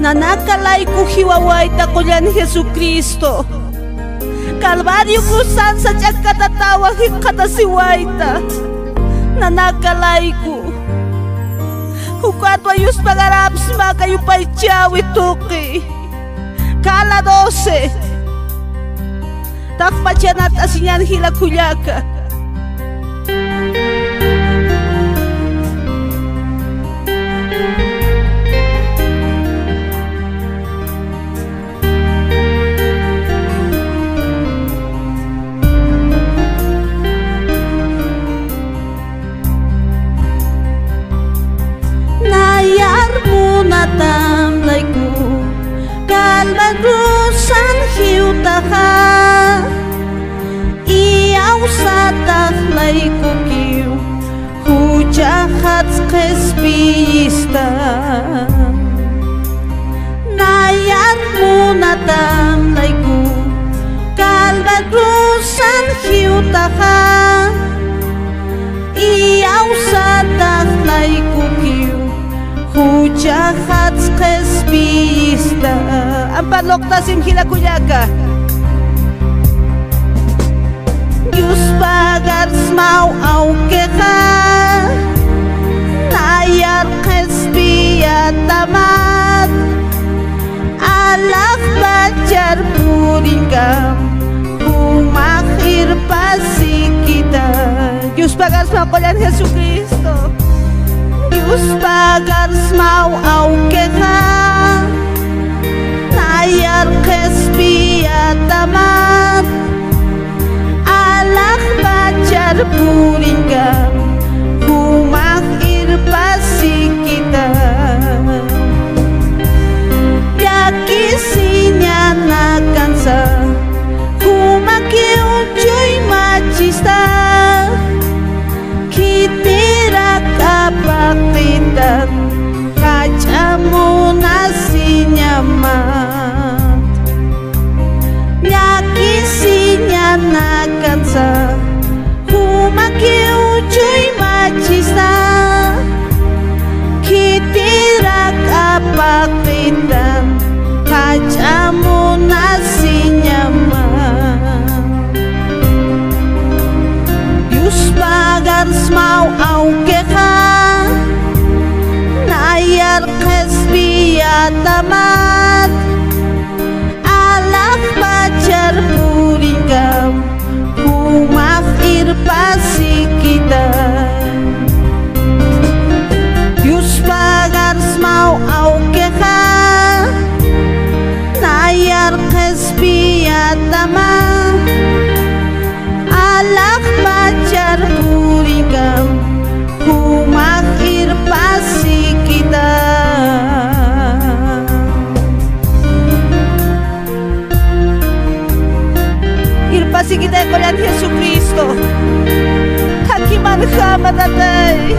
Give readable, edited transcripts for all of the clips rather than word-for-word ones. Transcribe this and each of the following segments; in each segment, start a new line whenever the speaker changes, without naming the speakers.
Nanakalay ko hiwaway takulyan Jesucristo. Kalbaryo krusan sa tiyak katatawang hikatasiwayta. Nanakalay ko. Hukatwayos pagaraps makayo pa'y tiyawi tuki. Kala 12. Takpacyan at asinyan hilakulyaka. Tamlay ko kalbagusan hiutaha iyaw sa taklay ko kiw hujahat kespista nayar mo na tamlay ko kalbagusan hiutaha iyaw sa taklay ko kiw hujahat kespista. Ang paloktasim hilakuyaga. Diyos pagars mau au keka nayar kespiya tamat alak bacar puringam umakhir pasi kita. Diyos pagars mau kolyan Jesucristo. Diyos pagars mau au keka nayar kespiya tamat alak bacar puringam humakhir pasi kita. Yakisinya nakansa humakiu cuy macista kitirak apaktitan kacamu nasi nyamat yakisinya nakansa humakiu cuy macista kitirak apaktitan kacamu nasi nyamat. Diyos pagars mau au keka nayar kespiya tamat alak bacar puringam humakhir pasi kita. Diyos pagars mau au keka nayar kespiya tamat alak bacar puringam humakhir pasi kita. Irpasi kita kolyan Jesucristo hakiman hamadatay.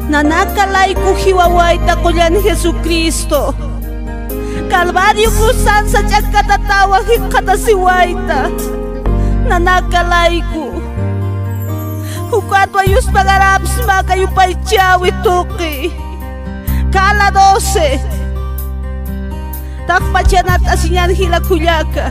Nanakalay ko hiwaway takulyan Jesucristo. Kalbaryo krusan sa tiyak katatawang hikatasiwayta. Nanakalay ko. Hukatwayos pagaraps makayo pa'y tiyawi tuki. Kala 12. Takpacyan at asinyan hilakulyaka.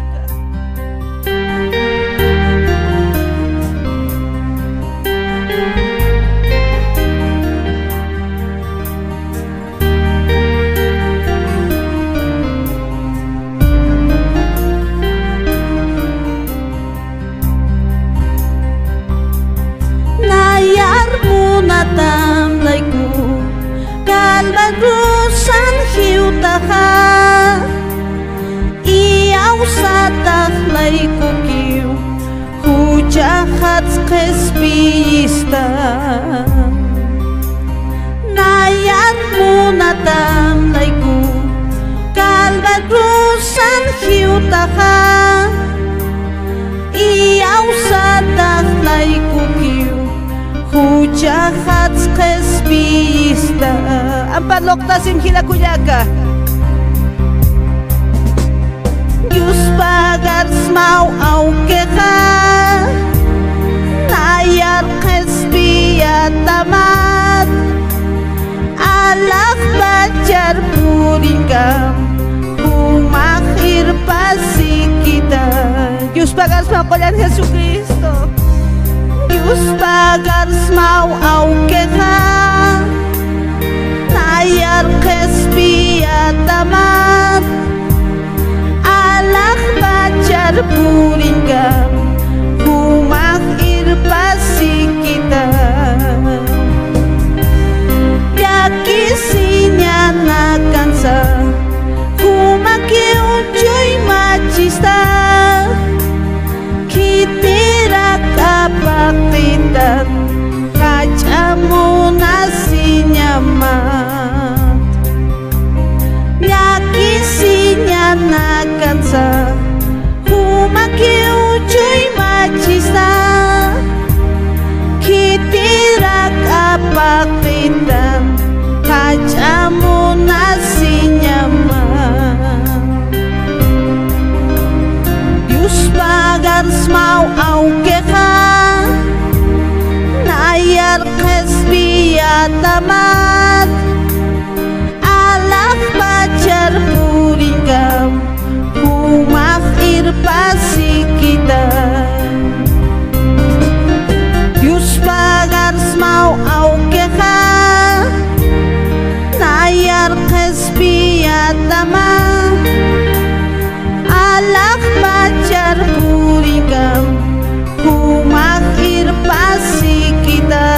Tamlay ko kalbagusan hiutaha iyaw sa taklay ko kiw hujahat kespista nayar mo na tamlay ko kalbagusan hiutaha iyaw sa taklay ko kiw hujahat kespista. Ang paloktasim hilakuyaga. Dios pagars mau au queja nayar khesbiya tamat alak bajar puringam umakhir pasi kita. Dios pagars mau con Jesucristo. Dios pagars mau au queja nayar khesbiya tamat alak bajar puringam umakhir pasi kita. Yakisinya nakansa humaki unjoy machista kitira kapakitan kacamu nasinya mat. Yakisinya nakansa humaki unjoy machista kitira kapakitan kacamu nasinya mat. Dios pagars mau au queja nayar khesbiya tamat alak bajar puringam umakhir pasi kita. Dios pagars mau au queja nayar khesbiya tamat alak bajar puringam umakhir pasi kita.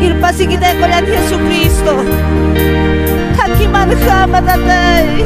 Irpasi kita con Jesucristo. Hakiman kama tatay.